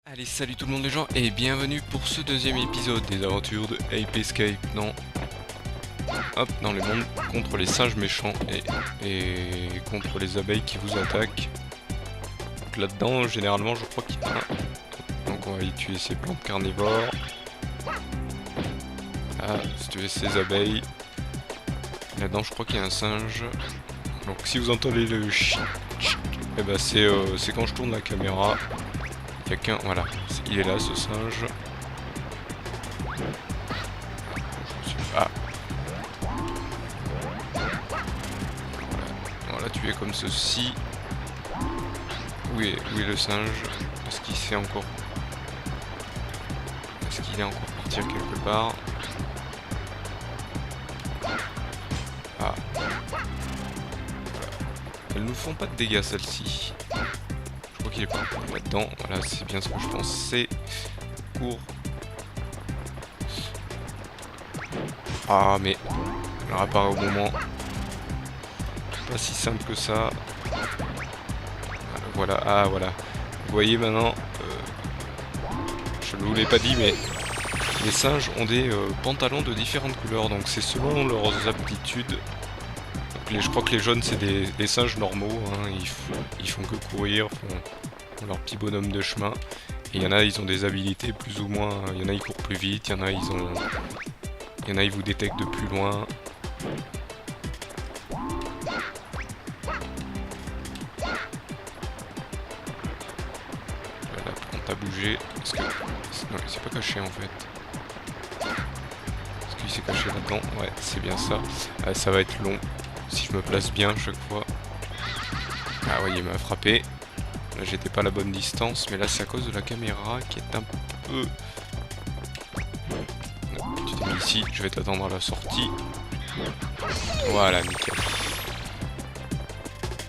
Allez, salut tout le monde les gens et bienvenue pour ce deuxième épisode des aventures de Ape Escape dans les mondes contre les singes méchants et contre les abeilles qui vous attaquent. Donc là-dedans, généralement, je crois qu'il y en a un. Donc on va y tuer ces plantes carnivores. Ah, si tu veux ces abeilles. Là-dedans, je crois qu'il y a un singe. Donc si vous entendez le chut, et ben c'est quand je tourne la caméra. Il y a qu'un, voilà, il est là ce singe. Ah. Voilà, tu es comme ceci. Où est le singe? Est-ce qu'il sait encore? Est-ce qu'il est encore parti quelque part? Ah. Voilà. Elles nous font pas de dégâts celles-ci. Je crois qu'il est pas là-dedans. Voilà, c'est bien ce que je pensais. Cours. Ah, mais elle apparaît au moment. Pas si simple que ça. Voilà, ah voilà. Vous voyez maintenant, je ne vous l'ai pas dit, mais les singes ont des pantalons de différentes couleurs, donc c'est selon leurs aptitudes. Donc je crois que les jaunes c'est des singes normaux, hein. Ils font que courir, font leur petit bonhomme de chemin. Et il y en a, ils ont des habilités plus ou moins. Il y en a, ils courent plus vite, il y en a, ils vous détectent de plus loin. La plante a bougé. Est-ce que... Non, il s'est pas caché en fait. Est-ce qu'il s'est caché là-dedans? Ouais, c'est bien ça. Ça va être long si je me place bien à chaque fois. Ah oui, il m'a frappé. Là, j'étais pas à la bonne distance, mais là, c'est à cause de la caméra qui est un peu... Tu t'es mis ici, je vais t'attendre à la sortie. Voilà, nickel.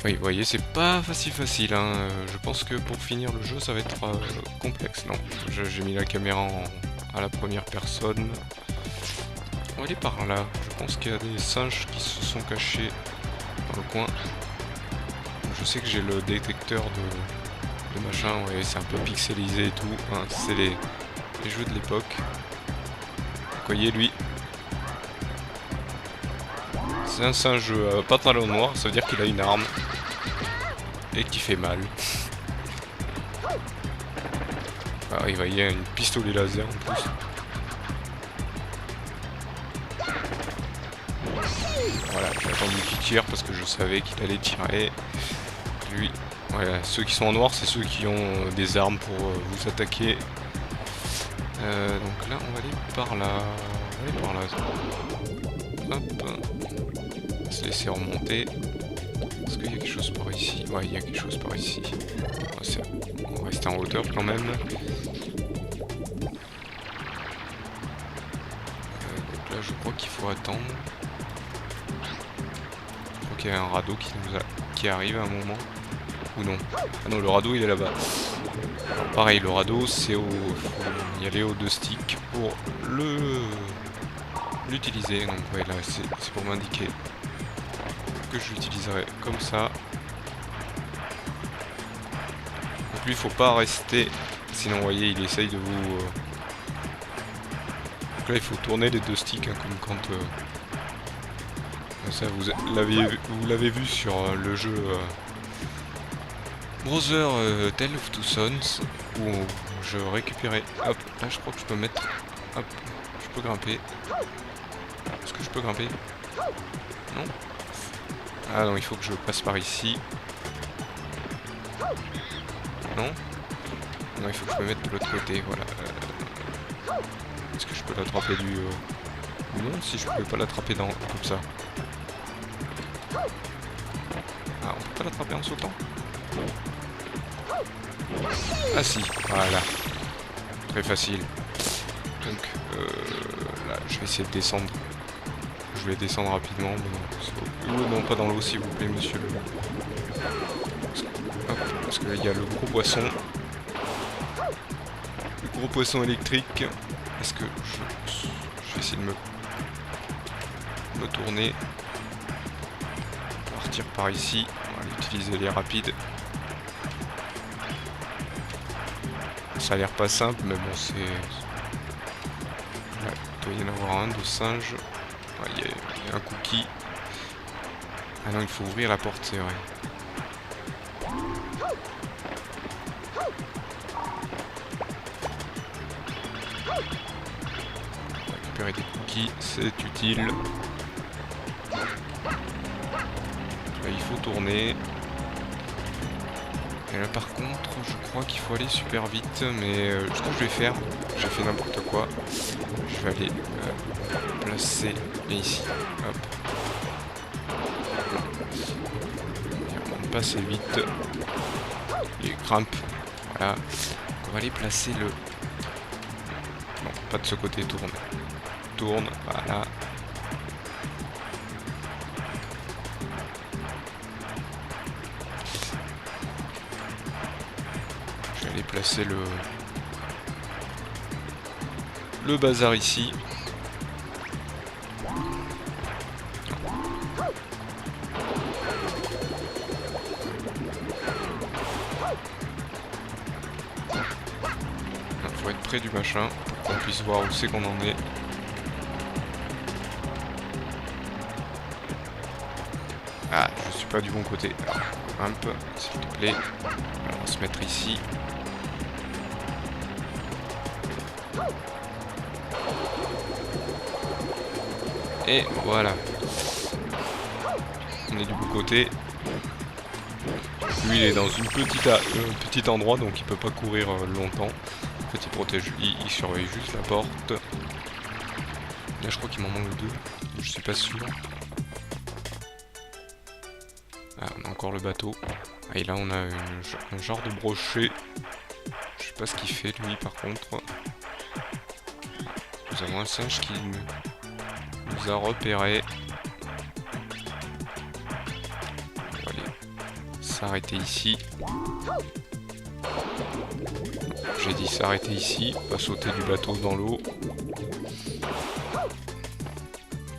Oui, vous voyez, c'est pas facile, hein. Je pense que pour finir le jeu, ça va être complexe. Non, j'ai mis la caméra à la première personne. On va aller par là. Je pense qu'il y a des singes qui se sont cachés dans le coin. Je sais que j'ai le détecteur de machin. Ouais, c'est un peu pixelisé et tout. Hein, c'est les jeux de l'époque. Vous voyez, lui. C'est un singe pantalon noir, ça veut dire qu'il a une arme. Et qui fait mal. Ah, il y a une pistolet laser en plus. Voilà, j'ai attendu qu'il tire parce que je savais qu'il allait tirer. Lui, voilà, ceux qui sont en noir, c'est ceux qui ont des armes pour vous attaquer. Donc là, on va aller par là. Hop. On va se laisser remonter. Est-ce qu'il y a quelque chose par ici? Ouais, il y a quelque chose par ici. On va rester en hauteur quand même. Donc là, je crois qu'il faut attendre. Je crois qu'il y a un radeau qui arrive à un moment. Ou non? Ah non, le radeau il est là-bas. Pareil, le radeau c'est faut y aller aux deux sticks pour l'utiliser. Donc ouais, là c'est pour m'indiquer que je l'utiliserai comme ça. Donc lui il faut pas rester, sinon vous voyez il essaye de vous... Donc là il faut tourner les deux sticks, hein, comme quand... ça vous l'avez vu sur le jeu Brother Tale of Two Sons, où je récupérais... Hop, là je crois que je peux mettre... Hop, je peux grimper. Est-ce que je peux grimper? Non? Ah non, il faut que je passe par ici. Non? Non, il faut que je me mette de l'autre côté, voilà. Est-ce que je peux l'attraper du... Non, si je pouvais pas l'attraper comme ça. Ah, on peut pas l'attraper en sautant? Ah si, voilà. Très facile. Donc, là, je vais essayer de descendre. Je vais descendre rapidement. Non, pas dans l'eau, s'il vous plaît, monsieur le... Hop, parce que là, il y a le gros poisson. Le gros poisson électrique. Est-ce que je vais essayer de me tourner. Partir par ici. On va utiliser les rapides. Ça a l'air pas simple, mais bon, c'est... Ouais, il doit y en avoir un de singe. Ouais, il y a un cookie. Ah non, il faut ouvrir la porte, c'est vrai. Récupérer des cookies, c'est utile. Là, il faut tourner. Et là par contre, je crois qu'il faut aller super vite, mais ce que je vais faire, j'ai fait n'importe quoi. Je vais aller placer ici. Hop. On ne pas assez vite. Il grimpe. Voilà. On va aller placer le... Non, pas de ce côté, tourne. Tourne, voilà. Je vais aller placer le bazar ici. Il faut être près du machin pour qu'on puisse voir où c'est qu'on en est. Ah, je suis pas du bon côté. Alors, un peu, s'il te plaît. On va se mettre ici. Et voilà. On est du bon côté. Lui, il est dans une petit endroit, donc il peut pas courir longtemps. En fait, il protège, il surveille juste la porte. Là, je crois qu'il m'en manque deux. Je suis pas sûr. Ah, on a encore le bateau. Ah, et là, on a un genre de brochet. Je sais pas ce qu'il fait, lui, par contre. Nous avons un singe qui nous a repéré. On va aller s'arrêter ici. J'ai dit s'arrêter ici, pas sauter du bateau dans l'eau.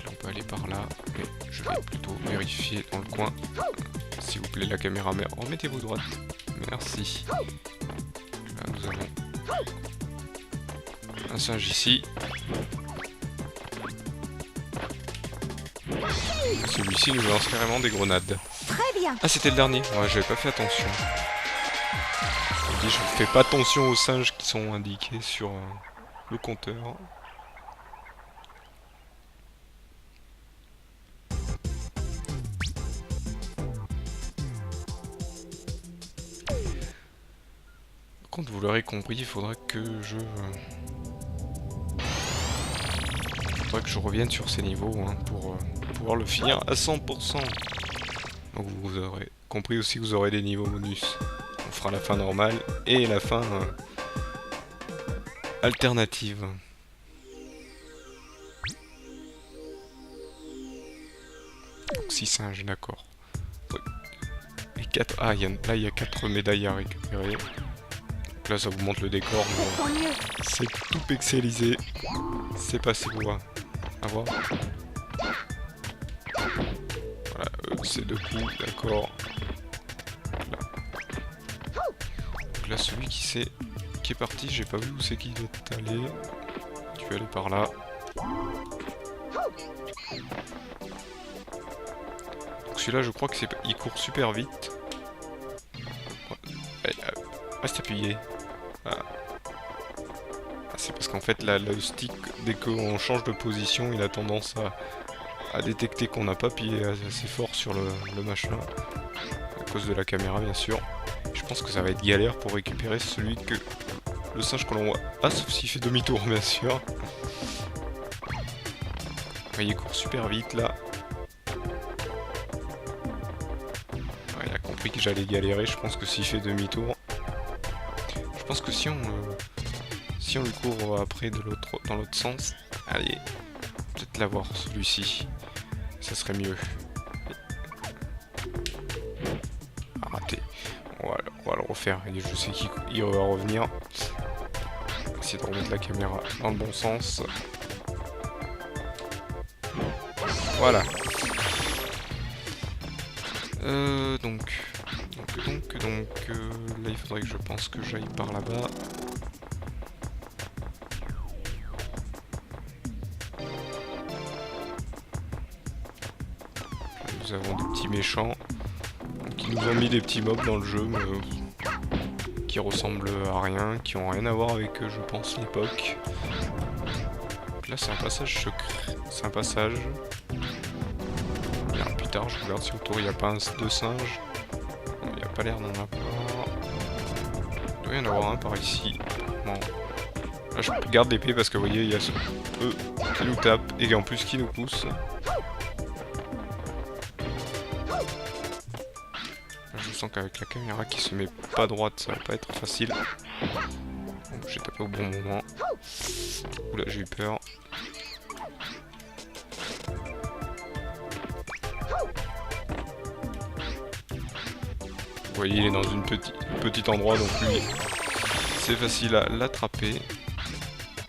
On peut aller par là, mais je vais plutôt vérifier dans le coin. S'il vous plaît, la caméra, mais remettez-vous droite. Merci. Là, nous avons un singe ici. Celui-ci nous lance carrément des grenades. Très bien. Ah, c'était le dernier. Ouais, j'avais pas fait attention. Je dis, je fais pas attention aux singes qui sont indiqués sur le compteur. Par contre, vous l'aurez compris, il faudra que je revienne sur ces niveaux hein, pour pouvoir le finir à 100%. Donc vous aurez compris aussi que vous aurez des niveaux bonus. On fera la fin normale et la fin alternative. Donc 6 singes, d'accord. Et 4... Ah, là il y a 4 médailles à récupérer. Donc là ça vous montre le décor, mais c'est tout pixelisé. C'est pas si beau à voir. Voilà, c'est 2 coups, d'accord. Donc là celui qui est parti, j'ai pas vu où c'est qu'il est allé. Tu vas aller par là. Donc celui-là je crois que il court super vite. Reste appuyé. Ah. C'est parce qu'en fait là, le stick, dès qu'on change de position, il a tendance à détecter qu'on n'a pas appuyé assez fort sur le machin. À cause de la caméra bien sûr. Je pense que ça va être galère pour récupérer le singe que l'on voit. Ah, sauf s'il fait demi-tour bien sûr. Ouais, il court super vite là. Ouais, il a compris que j'allais galérer, je pense que s'il fait demi-tour. Je pense que si on le court après dans l'autre sens, allez, peut-être l'avoir celui-ci, ça serait mieux. Ah, raté. On va le refaire, et je sais qu'il va revenir. On va essayer de remettre la caméra dans le bon sens. Voilà. Donc, là il faudrait que je pense que j'aille par là-bas. nous avons des petits méchants qui nous ont mis des petits mobs dans le jeu, mais qui ressemblent à rien, qui ont rien à voir avec, je pense, l'époque. Là, c'est un passage secret. C'est un passage. Bien, plus tard, je regarde si autour il n'y a pas un de singe. Il n'y a pas l'air d'en avoir. Il doit y en avoir un par ici. Bon. Là, je garde l'épée parce que vous voyez, il y a ce eux qui nous tape et en plus qui nous pousse. Là, je sens qu'avec la caméra qui se met pas droite, ça va pas être facile. Bon, j'ai tapé au bon moment. Oula, j'ai eu peur. Vous voyez, il est dans une petit endroit, donc lui, c'est facile à l'attraper.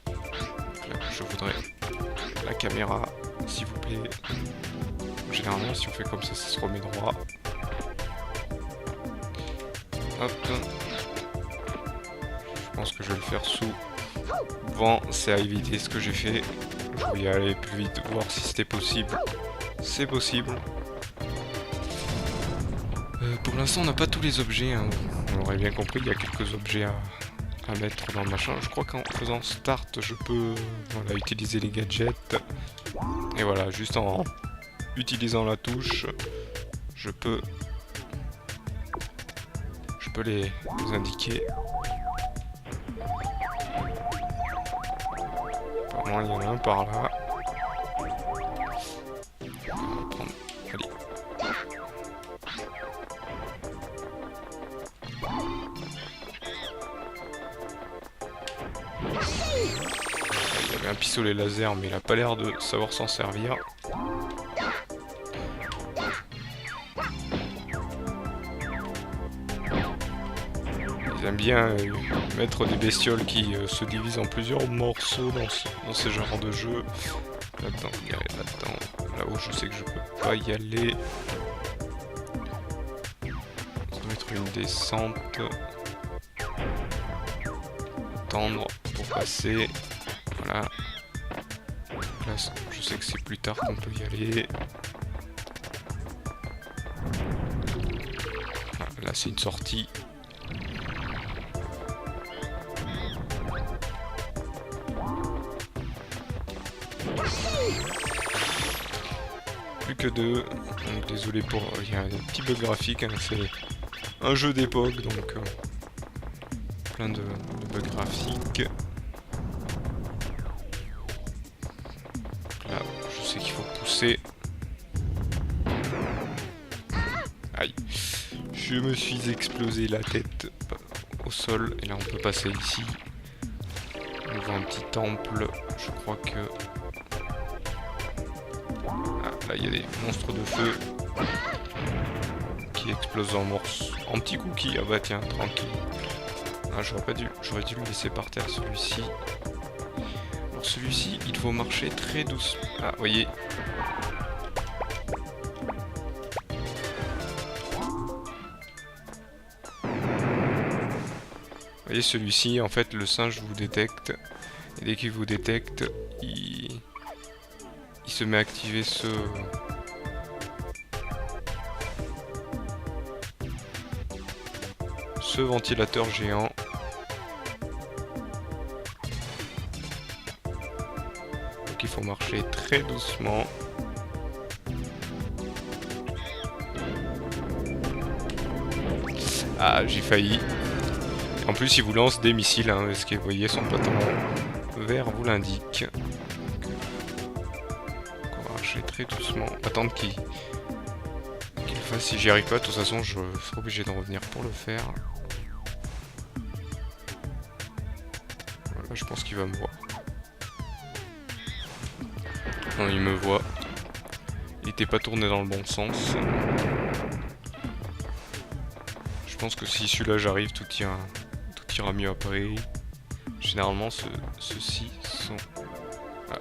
Là, je voudrais la caméra, s'il vous plaît. Généralement, si on fait comme ça se remet droit. Hop. Je pense que je vais le faire sous vent, c'est à éviter ce que j'ai fait. Je vais y aller plus vite, voir si c'était possible. C'est possible. Pour l'instant, on n'a pas tous les objets. Hein. On aurait bien compris, il y a quelques objets à mettre dans le machin. Je crois qu'en faisant start, je peux voilà, utiliser les gadgets. Et voilà, juste en utilisant la touche, je peux les indiquer. Apparemment, il y en a un par là. On va prendre... Allez. Il y avait un pistolet laser, mais il a pas l'air de savoir s'en servir. Ils aiment bien mettre des bestioles qui se divisent en plusieurs morceaux dans ce genre de jeu. Là-dedans, regardez, là-dedans. Là-haut, je sais que je peux pas y aller. Ça doit être une descente. Tendre pour passer. Voilà. Là, je sais que c'est plus tard qu'on peut y aller. Voilà, là, c'est une sortie. Plus que deux. Donc, désolé pour... Il y a des petits bugs graphiques. Hein, c'est un jeu d'époque, donc... plein de bugs graphiques. Là, je sais qu'il faut pousser. Aïe. Je me suis explosé la tête au sol. Et là, on peut passer ici. On voit un petit temple. Je crois que... Ah, là, il y a des monstres de feu qui explosent en morceaux. En petits cookies. Ah bah tiens, tranquille. Ah, j'aurais dû le laisser par terre, celui-ci. Alors celui-ci, il faut marcher très doucement. Ah, voyez. Vous voyez, celui-ci, en fait, le singe vous détecte. Et dès qu'il vous détecte, il se met à activer ce ventilateur géant. Donc il faut marcher très doucement. Ah, j'ai failli. En plus, il vous lance des missiles, hein, parce que vous voyez son bâton vert vous l'indique. On va marcher très doucement. Attendre qu'il fasse. Si j'y arrive pas, de toute façon, je serai obligé de revenir pour le faire. Voilà, je pense qu'il va me voir. Non, il me voit. Il était pas tourné dans le bon sens. Je pense que si celui-là j'arrive, tout ira mieux après. Généralement, ceux-ci sont... Ah,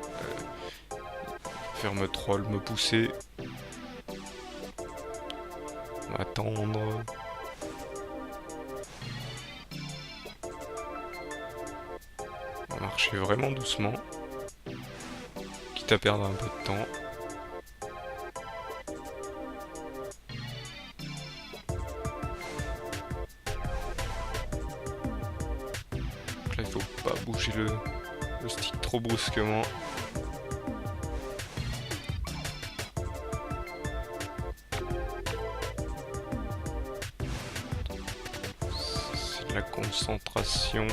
faire me troll, me pousser. On va attendre. On va marcher vraiment doucement. Quitte à perdre un peu de temps. pas bouger le stick trop brusquement. C'est de la concentration.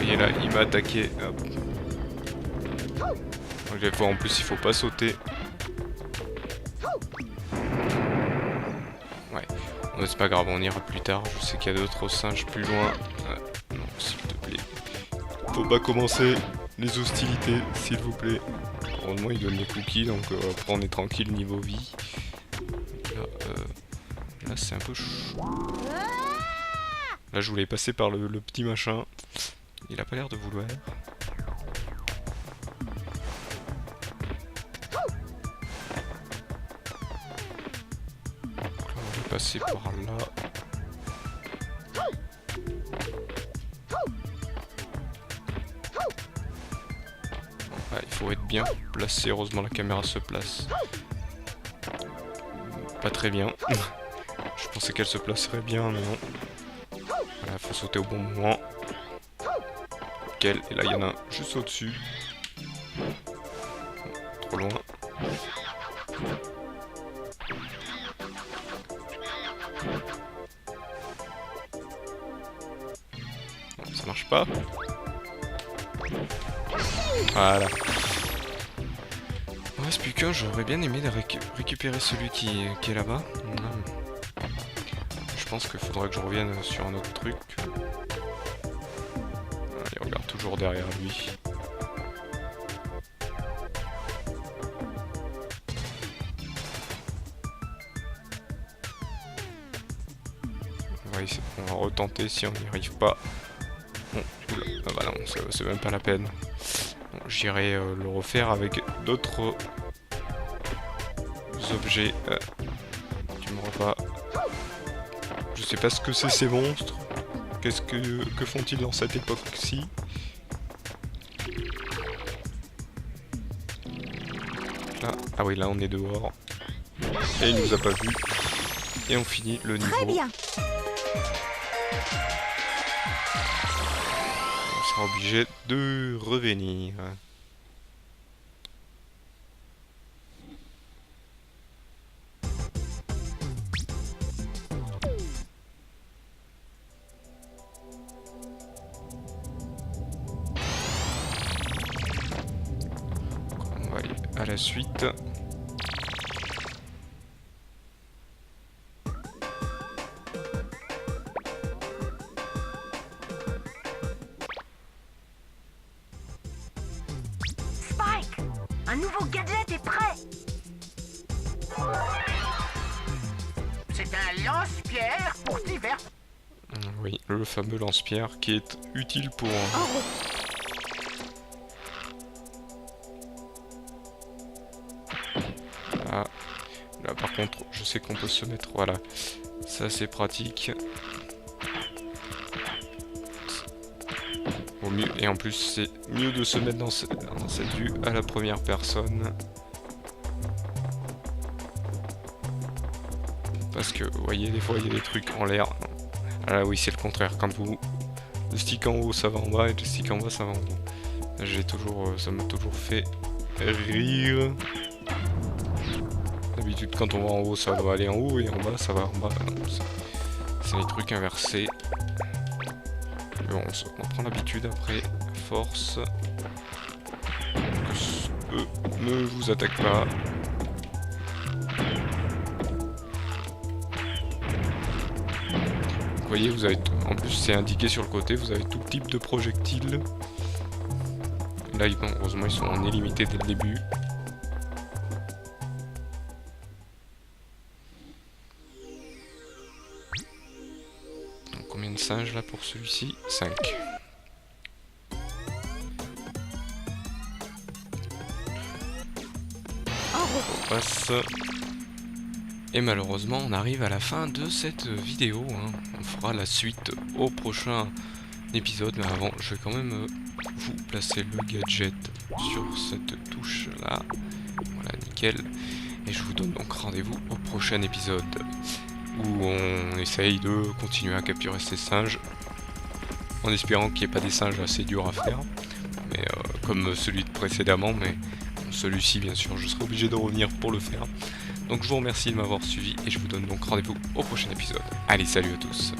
Et là, il m'a attaqué. Hop. Donc, des fois, en plus, il faut pas sauter. Ouais, mais c'est pas grave, on ira plus tard. Je sais qu'il y a d'autres singes plus loin. Non, s'il te plaît. Faut pas commencer les hostilités, s'il vous plaît. Heureusement, il donne les cookies, donc après, on est tranquille niveau vie. Là, c'est un peu chaud. Là, je voulais passer par le petit machin. Il a pas l'air de vouloir. Donc là, on va passer par là. Ah, il faut être bien placé. Heureusement, la caméra se place. Pas très bien. Je pensais qu'elle se placerait bien, mais non. Voilà, faut sauter au bon moment. Et là il y en a un juste au-dessus. Trop loin. Non, ça marche pas. Voilà. Il ne reste plus qu'un, j'aurais bien aimé récupérer celui qui est là-bas. Je pense qu'il faudra que je revienne sur un autre truc. Il regarde toujours derrière lui. On va retenter si on n'y arrive pas. Bon, oula, ah bah non, c'est même pas la peine. Bon, j'irai le refaire avec d'autres objets. Tu me vois pas. Je sais pas ce que c'est ces monstres. Que font-ils dans cette époque-ci? Là, ah oui, là on est dehors. Et il nous a pas vu. Et on finit le niveau. Très bien. On sera obligé de revenir. À la suite. Spike, un nouveau gadget est prêt. C'est un lance-pierre pour divers. Oui, le fameux lance-pierre qui est utile pour... Là par contre je sais qu'on peut se mettre, voilà, ça c'est pratique. Au mieux, et en plus c'est mieux de se mettre dans cette vue à la première personne. Parce que vous voyez des fois il y a des trucs en l'air. Ah là oui c'est le contraire, quand vous... Le stick en haut ça va en bas et le stick en bas ça va en haut. J'ai toujours... ça m'a toujours fait rire. D'habitude quand on va en haut ça doit aller en haut et en bas ça va en bas. C'est les trucs inversés. Mais bon, on prend l'habitude après. Force. Que eux ne vous attaquent pas. Vous voyez, vous avez en plus c'est indiqué sur le côté, vous avez tout type de projectiles. Là heureusement ils sont en illimité dès le début. Combien de singes là pour celui-ci? 5. On passe. Et malheureusement on arrive à la fin de cette vidéo. On fera la suite au prochain épisode. Mais avant je vais quand même vous placer le gadget sur cette touche là. Voilà, nickel. Et je vous donne donc rendez-vous au prochain épisode. où on essaye de continuer à capturer ces singes, en espérant qu'il n'y ait pas des singes assez durs à faire, mais comme celui de précédemment, mais celui-ci bien sûr je serai obligé de revenir pour le faire. Donc je vous remercie de m'avoir suivi et je vous donne donc rendez-vous au prochain épisode. Allez, salut à tous.